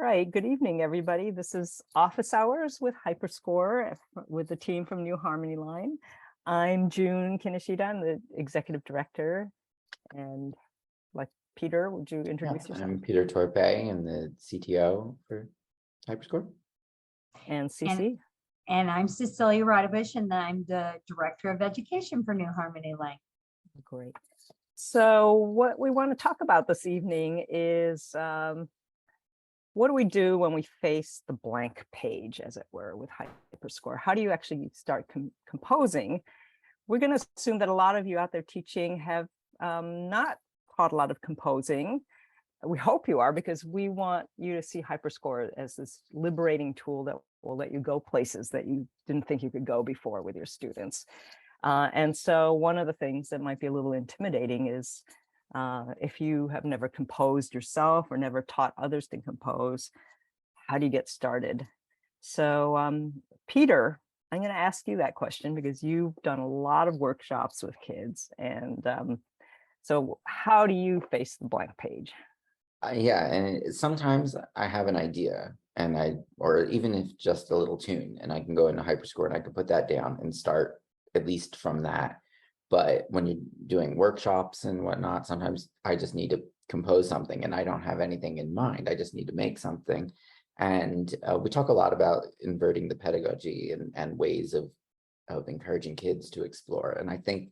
right, good evening, everybody. This is Office Hours with Hyperscore with the team from New Harmony Line. I'm June Kinishida, I'm the Executive Director. And like Peter, would you introduce yourself? I'm Peter Torpe, I'm the CTO for Hyperscore. And Cece? And I'm Cecilia Radovich, and I'm the Director of Education for New Harmony Line. Great. So what we want to talk about this evening is what do we do when we face the blank page, as it were, with Hyperscore? How do you actually start composing? We're going to assume that a lot of you out there teaching have not taught a lot of composing. We hope you are, because we want you to see Hyperscore as this liberating tool that will let you go places that you didn't think you could go before with your students. And so one of the things that might be a little intimidating is if you have never composed yourself or never taught others to compose, how do you get started? So Peter, I'm going to ask you that question because you've done a lot of workshops with kids. And so how do you face the blank page? Yeah, and sometimes I have an idea or even if just a little tune, and I can go into Hyperscore and I can put that down and start at least from that. But when you're doing workshops and whatnot, sometimes I just need to compose something and I don't have anything in mind. I just need to make something. And we talk a lot about inverting the pedagogy and ways of encouraging kids to explore. And I think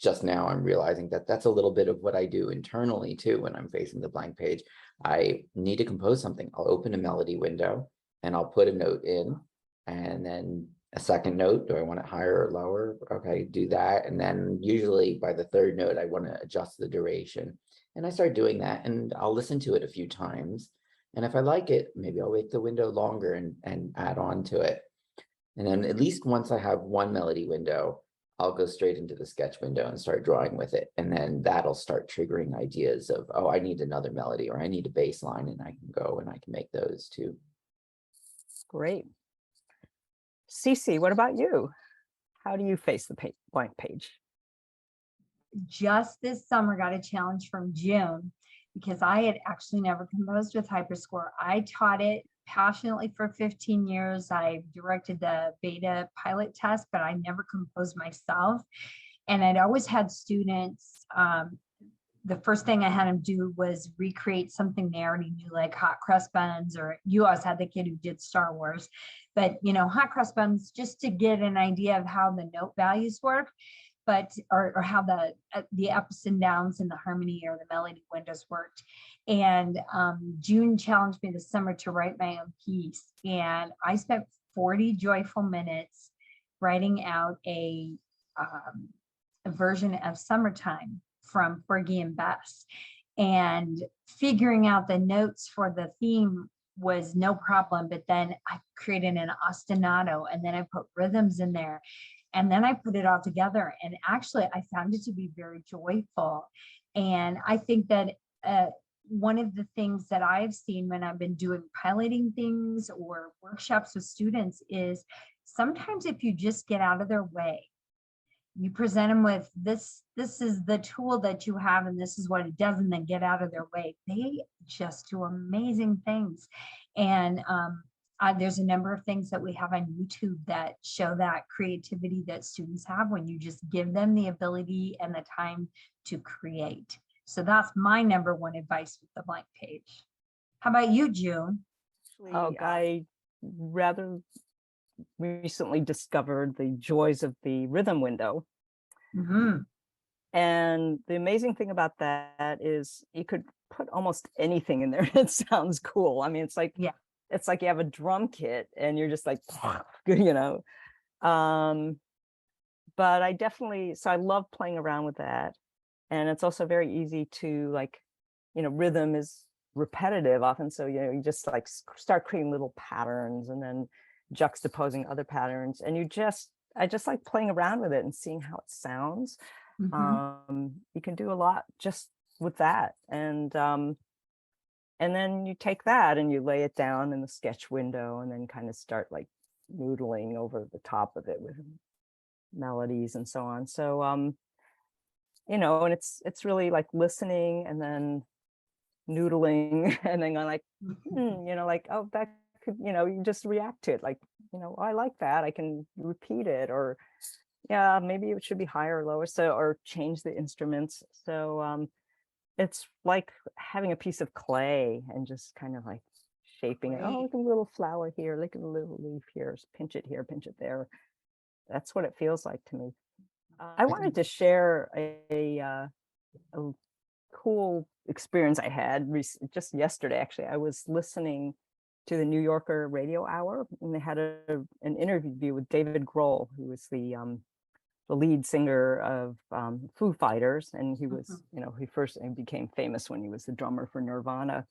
just now I'm realizing that that's a little bit of what I do internally too. When I'm facing the blank page, I need to compose something. I'll open a melody window and I'll put a note in, and then a second note. Do I want it higher or lower? Okay, do that. And then usually by the third note, I want to adjust the duration. And I start doing that, and I'll listen to it a few times. And if I like it, maybe I'll make the window longer and add on to it. And then at least once I have one melody window, I'll go straight into the sketch window and start drawing with it. And then that'll start triggering ideas of, oh, I need another melody, or I need a bass line, and I can go and I can make those too. Great. Cece, what about you? How do you face the blank page? Just this summer got a challenge from June because I had actually never composed with Hyperscore. I taught it passionately for 15 years. I directed the beta pilot test, but I never composed myself. And I'd always had students, the first thing I had them do was recreate something they already knew, like hot cross buns, or you always had the kid who did Star Wars, but hot cross buns, just to get an idea of how the note values work, but or how the ups and downs in the harmony or the melody windows worked. And June challenged me this summer to write my own piece, and I spent 40 joyful minutes writing out a version of Summertime from Fergie and Bess, and figuring out the notes for the theme was no problem. But then I created an ostinato, and then I put rhythms in there, and then I put it all together. And actually I found it to be very joyful. And I think that one of the things that I've seen when I've been doing piloting things or workshops with students is sometimes if you just get out of their way, you present them with this is the tool that you have and this is what it does, and then get out of their way, they just do amazing things. And there's a number of things that we have on YouTube that show that creativity that students have when you just give them the ability and the time to create. So that's my number one advice with the blank page. How about you, June? Oh, I rather recently discovered the joys of the rhythm window. Mm-hmm. And the amazing thing about that is you could put almost anything in there. It sounds cool. I mean, it's like, yeah, it's like you have a drum kit and you're just like, but I definitely, so I love playing around with that. And it's also very easy to rhythm is repetitive often. So, you just like start creating little patterns and then juxtaposing other patterns. And I just like playing around with it and seeing how it sounds. Mm-hmm. You can do a lot just with that. And then you take that and you lay it down in the sketch window and then kind of start like noodling over the top of it with melodies and so on. So, and it's really like listening and then noodling and then going like, like, oh, that could, you just react to it. Like, oh, I like that. I can repeat it, or yeah, maybe it should be higher or lower. So, or change the instruments. So, it's like having a piece of clay and just kind of like shaping it. Oh, Right. look at a little flower here. Look at a little leaf here. Pinch it here, pinch it there. That's what it feels like to me. I wanted to share a cool experience I had just yesterday. Actually, I was listening to the New Yorker Radio Hour, and they had an interview with David Grohl, who was the lead singer of Foo Fighters, and he was, he became famous when he was the drummer for Nirvana,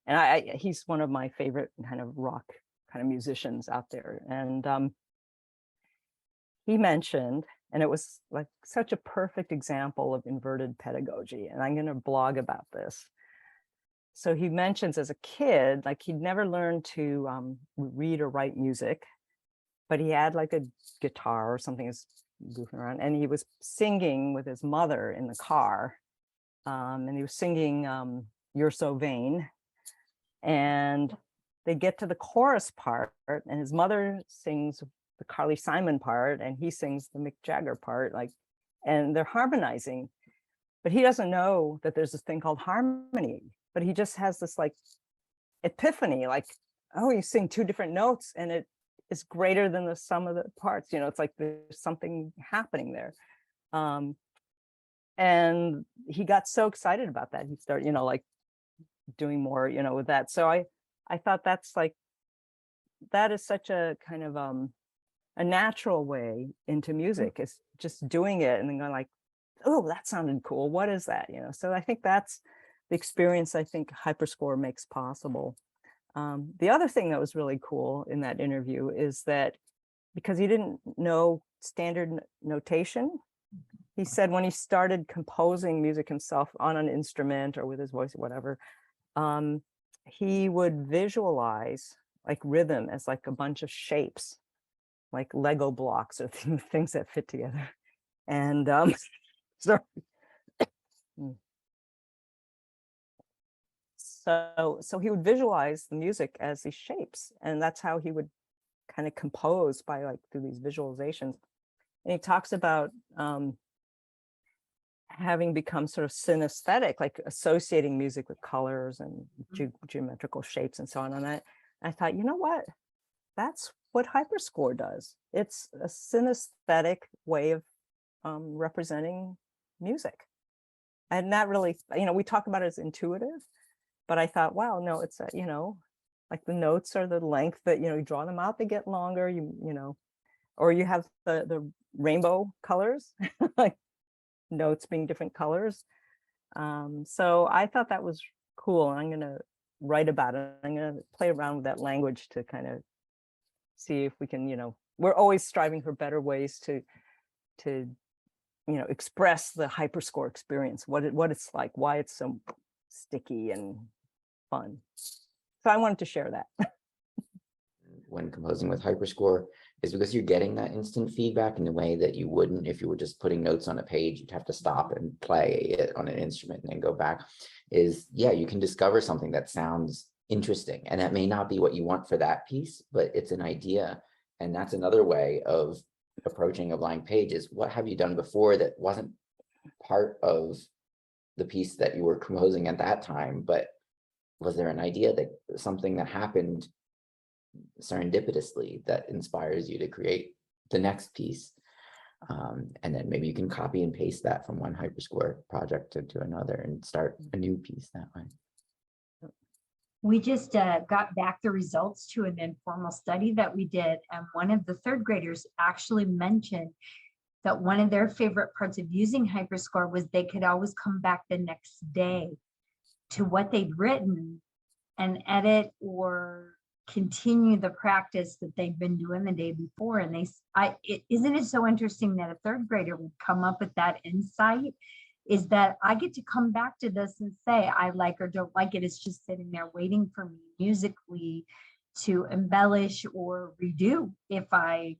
and he's one of my favorite kind of rock kind of musicians out there, and he mentioned, and it was like such a perfect example of inverted pedagogy, and I'm going to blog about this. So he mentions as a kid, like he'd never learned to read or write music, but he had like a guitar or something, he was goofing around, and he was singing with his mother in the car, and he was singing "You're So Vain," and they get to the chorus part, and his mother sings the Carly Simon part, and he sings the Mick Jagger part, like, and they're harmonizing, but he doesn't know that there's this thing called harmony, but he just has this like epiphany, like, oh, you sing two different notes and it is greater than the sum of the parts, it's like there's something happening there. And he got so excited about that, he started, like doing more, with that. So I thought that is such a kind of a natural way into music, is just doing it and then going like, oh, that sounded cool. What is that? So I think that's the experience I think Hyperscore makes possible. The other thing that was really cool in that interview is that because he didn't know standard notation, he said when he started composing music himself on an instrument or with his voice or whatever, he would visualize like rhythm as like a bunch of shapes, like Lego blocks or things that fit together. And sorry. So he would visualize the music as these shapes, and that's how he would kind of compose, by like through these visualizations. And he talks about having become sort of synesthetic, like associating music with colors and geometrical shapes and so on. And I thought, you know what? That's what Hyperscore does. It's a synesthetic way of representing music. And that really, we talk about it as intuitive, but I thought, wow, no, it's like the notes are the length that, you draw them out, they get longer, or you have the rainbow colors, like notes being different colors. So I thought that was cool. I'm going to write about it. I'm going to play around with that language to kind of see if we can, we're always striving for better ways to express the Hyperscore experience, what it's like, why it's so sticky and fun. So I wanted to share that. When composing with Hyperscore is because you're getting that instant feedback in a way that you wouldn't if you were just putting notes on a page. You'd have to stop and play it on an instrument and then go back. Yeah, you can discover something that sounds interesting, and that may not be what you want for that piece, but it's an idea. And that's another way of approaching a blank page, is what have you done before that wasn't part of the piece that you were composing at that time, but was there an idea, that something that happened serendipitously that inspires you to create the next piece? And then maybe you can copy and paste that from one Hyperscore project to another and start a new piece that way. We just got back the results to an informal study that we did, and one of the third graders actually mentioned that one of their favorite parts of using Hyperscore was they could always come back the next day to what they'd written and edit or continue the practice that they've been doing the day before. And isn't it so interesting that a third grader would come up with that insight? Is that I get to come back to this and say I like or don't like it. It's just sitting there waiting for me musically to embellish or redo if I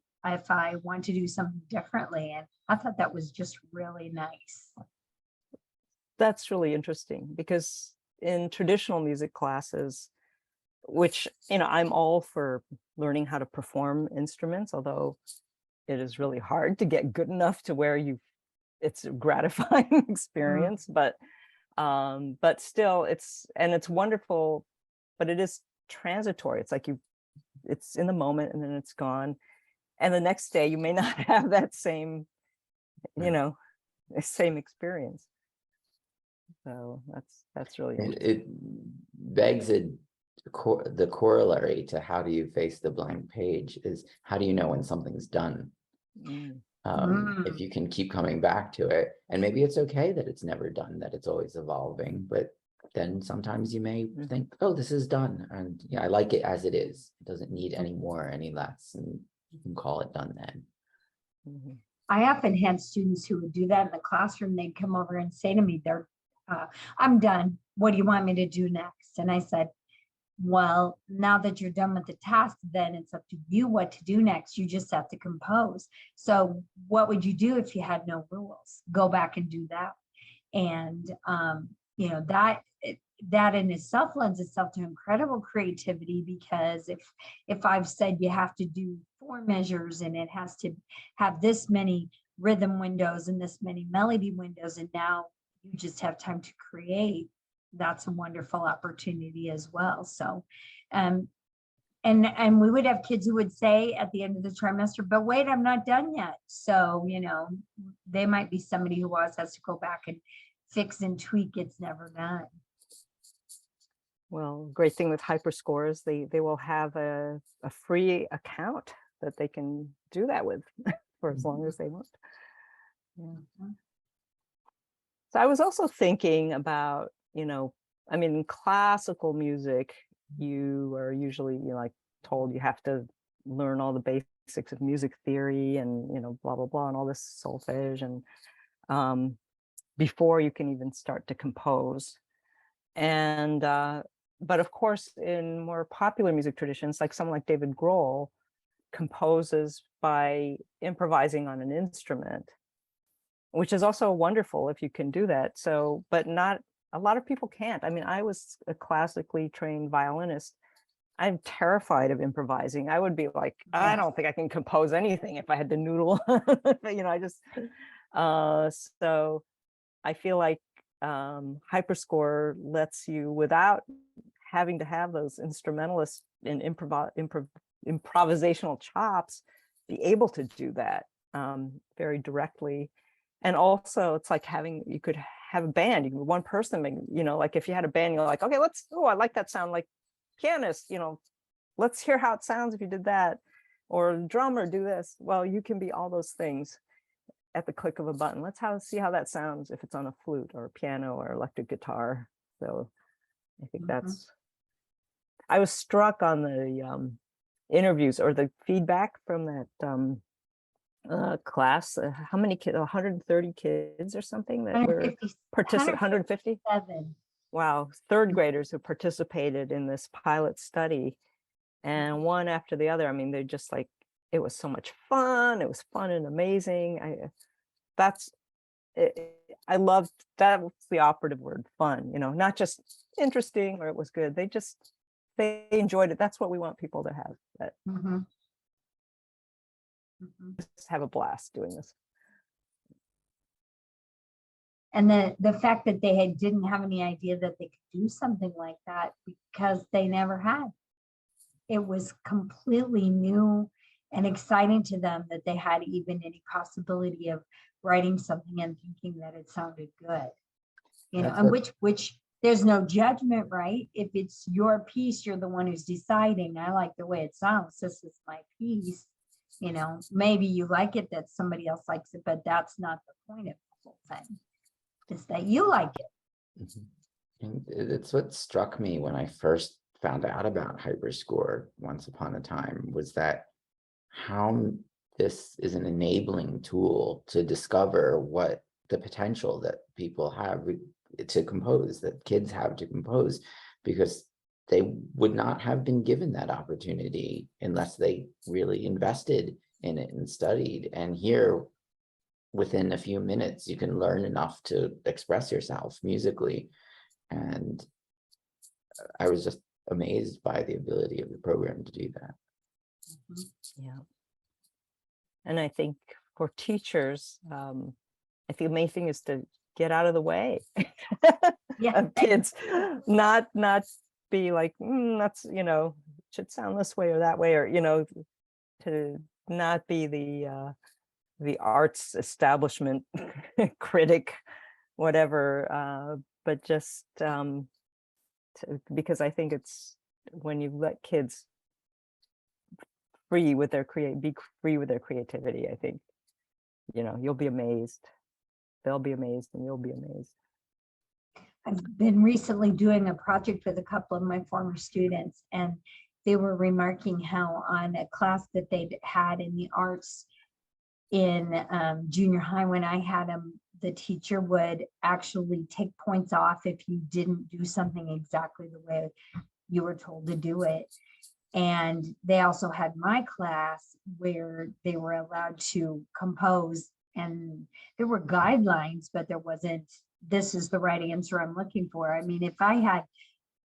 want to do something differently. And I thought that was just really nice. That's really interesting, because in traditional music classes, which, I'm all for learning how to perform instruments, although it is really hard to get good enough to where it's a gratifying experience, but still it's wonderful, but it is transitory. It's like it's in the moment and then it's gone. And the next day you may not have that same, same experience. So that's really interesting. It begs the corollary to how do you face the blank page is how do you know when something's done? If you can keep coming back to it, and maybe it's okay that it's never done, that it's always evolving, but then sometimes you may think, oh, this is done, and yeah, I like it as it is. It doesn't need any more, any less, and you can call it done then. I often had students who would do that in the classroom. They'd come over and say to me, I'm done. What do you want me to do next? And I said, well, now that you're done with the task, then it's up to you what to do next. You just have to compose. So what would you do if you had no rules? Go back and do that. And, that in itself lends itself to incredible creativity, because if I've said you have to do 4 measures and it has to have this many rhythm windows and this many melody windows, and now you just have time to create, that's a wonderful opportunity as well. So, and we would have kids who would say at the end of the trimester, but wait, I'm not done yet. So, they might be somebody who always has to go back and fix and tweak. It's never done. Well, great thing with Hyperscore is they will have a free account that they can do that with for as long as they want. Yeah. So I was also thinking about, in classical music, you are usually, told you have to learn all the basics of music theory and, blah, blah, blah, and all this solfege, and before you can even start to compose. And, but of course, in more popular music traditions, like someone like David Grohl composes by improvising on an instrument, which is also wonderful if you can do that. So, but not a lot of people can't. I mean, I was a classically trained violinist. I'm terrified of improvising. I would be like, I don't think I can compose anything if I had to noodle. So I feel like Hyperscore lets you, without having to have those instrumentalist and improvisational chops, be able to do that very directly. And also it's like you could have a band, one person, like if you had a band, you're like, okay, I like that sound, like pianist, let's hear how it sounds if you did that, or drummer, do this. Well, you can be all those things at the click of a button. Let's see how that sounds if it's on a flute or a piano or electric guitar. So I think I was struck on the interviews or the feedback from that class. How many kids? 130 kids or something that were participating. 150. Wow, third graders who participated in this pilot study, and one after the other. I mean, they're just like, it was so much fun. It was fun and amazing. I loved that. Was the operative word, fun. Not just interesting or it was good. They enjoyed it. That's what we want people to have. That just have a blast doing this. And the fact that they didn't have any idea that they could do something like that, because they never had. It was completely new and exciting to them that they had even any possibility of writing something and thinking that it sounded good. And which there's no judgment, right? If it's your piece, you're the one who's deciding, I like the way it sounds, this is my piece. Maybe you like it that somebody else likes it, but that's not the point of the whole thing. Is that you like it. And it's what struck me when I first found out about Hyperscore once upon a time, was that how this is an enabling tool to discover what the potential that people have to compose, that kids have to compose, because they would not have been given that opportunity unless they really invested in it and studied. And here, within a few minutes, you can learn enough to express yourself musically. And I was just amazed by the ability of the program to do that. Yeah. And I think for teachers, I think the main thing is to get out of the way Yeah. of kids, not be like, that's, should sound this way or that way, or, to not be the arts establishment critic, whatever, but just because I think it's when you let kids be free with their creativity, I think, you'll be amazed. They'll be amazed and you'll be amazed. I've been recently doing a project with a couple of my former students, and they were remarking how on a class that they'd had in the arts in junior high, when I had them, the teacher would actually take points off if you didn't do something exactly the way you were told to do it. And they also had my class where they were allowed to compose, and there were guidelines, but there wasn't, this is the right answer I'm looking for. I mean, if I had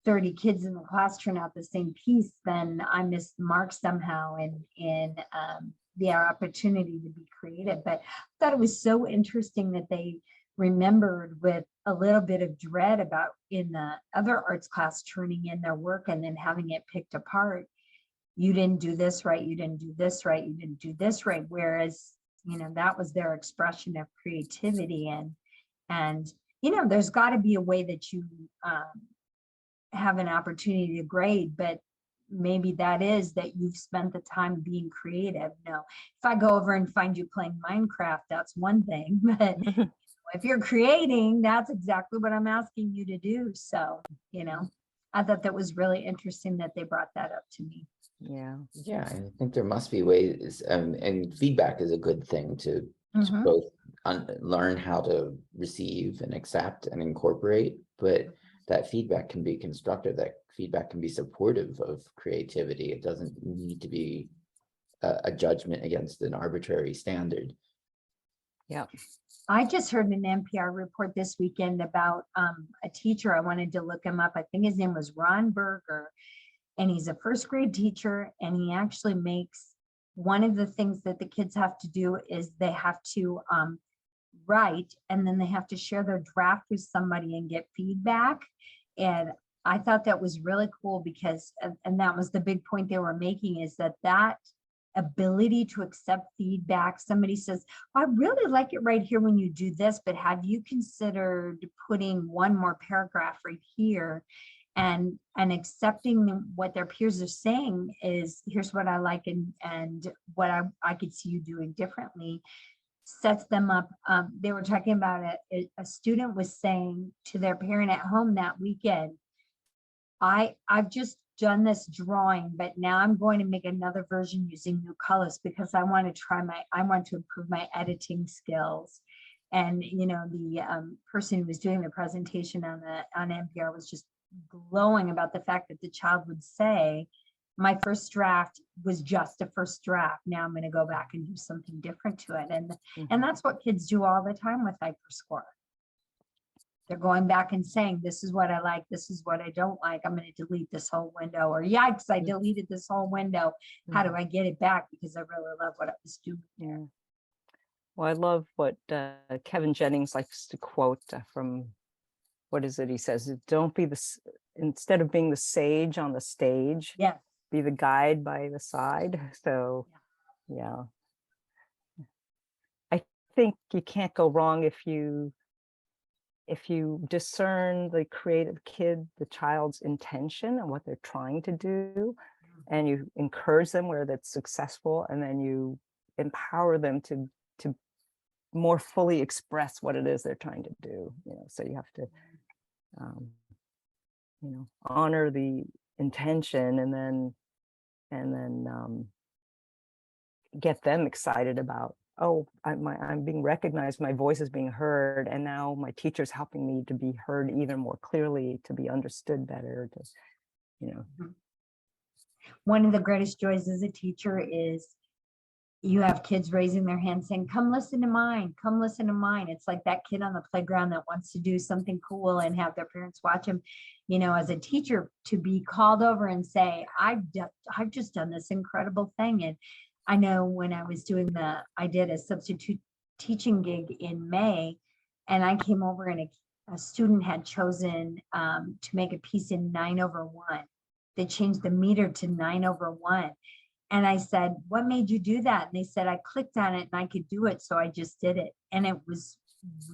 30 kids in the class turn out the same piece, then I missed the mark somehow in the opportunity to be creative. But I thought it was so interesting that they remembered with a little bit of dread about in the other arts class turning in their work and then having it picked apart. You didn't do this right, you didn't do this right, you didn't do this right. Whereas, that was their expression of creativity. And there's got to be a way that you have an opportunity to grade, but maybe that is that you've spent the time being creative. No, if I go over and find you playing Minecraft, that's one thing, but if you're creating, that's exactly what I'm asking you to do. So, I thought that was really interesting that they brought that up to me. Yeah. Yeah, I think there must be ways, and feedback is a good thing to both learn how to receive and accept and incorporate, but that feedback can be constructive, that feedback can be supportive of creativity. It doesn't need to be a judgment against an arbitrary standard. Yeah. I just heard an NPR report this weekend about a teacher. I wanted to look him up. I think his name was Ron Berger, and he's a first grade teacher, and he actually makes one of the things that the kids have to do is they have to write, and then they have to share their draft with somebody and get feedback. And I thought that was really cool because, and that was the big point they were making, is that ability to accept feedback. Somebody says, I really like it right here when you do this, but have you considered putting one more paragraph right here? And accepting what their peers are saying is, here's what I like and what I could see you doing differently, sets them up. They were talking about it. A student was saying to their parent at home that weekend, I've just done this drawing, but now I'm going to make another version using new colors because I want to improve my editing skills. And the person who was doing the presentation on NPR was just glowing about the fact that the child would say, my first draft was just a first draft. Now I'm going to go back and do something different to it. And that's what kids do all the time with Hyperscore. They're going back and saying, this is what I like, this is what I don't like. I'm going to delete this whole window, or yikes, I deleted this whole window. How do I get it back? Because I really love what I was doing. Yeah. Well, I love what Kevin Jennings likes to quote from, what is it? He says, don't be instead of being the sage on the stage, Yeah, be the guide by the side. So, yeah. I think you can't go wrong if you discern the creative kid, the child's intention and what they're trying to do, and you encourage them where that's successful, and then you empower them to more fully express what it is they're trying to do. So you have to honor the intention, and then get them excited about, oh, I'm being recognized, my voice is being heard, and now my teacher's helping me to be heard even more clearly, to be understood better, One of the greatest joys as a teacher is you have kids raising their hands saying, come listen to mine, come listen to mine. It's like that kid on the playground that wants to do something cool and have their parents watch them. You know, as a teacher, to be called over and say, I've just done this incredible thing. And I know when I was I did a substitute teaching gig in May, and I came over and a student had chosen to make a piece in 9/1. They changed the meter to 9/1. And I said, what made you do that? And they said, I clicked on it and I could do it. So I just did it. And it was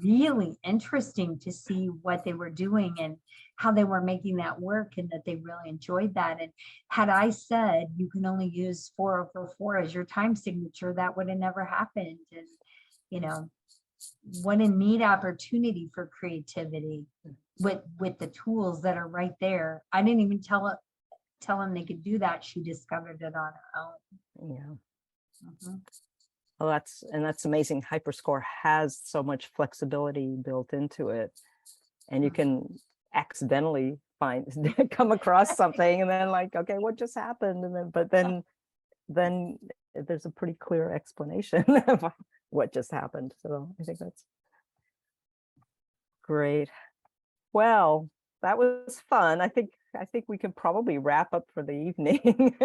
really interesting to see what they were doing and how they were making that work, and that they really enjoyed that. And had I said, you can only use 4/4 as your time signature, that would have never happened. And, you know, what a neat opportunity for creativity with the tools that are right there. I didn't even tell them they could do that. She discovered it on her own. Yeah. Mhm. Well, that's amazing. Hyperscore has so much flexibility built into it, and you can accidentally come across something, and then like, okay, what just happened? And then there's a pretty clear explanation of what just happened. So I think that's great. Well, that was fun. I think we can probably wrap up for the evening.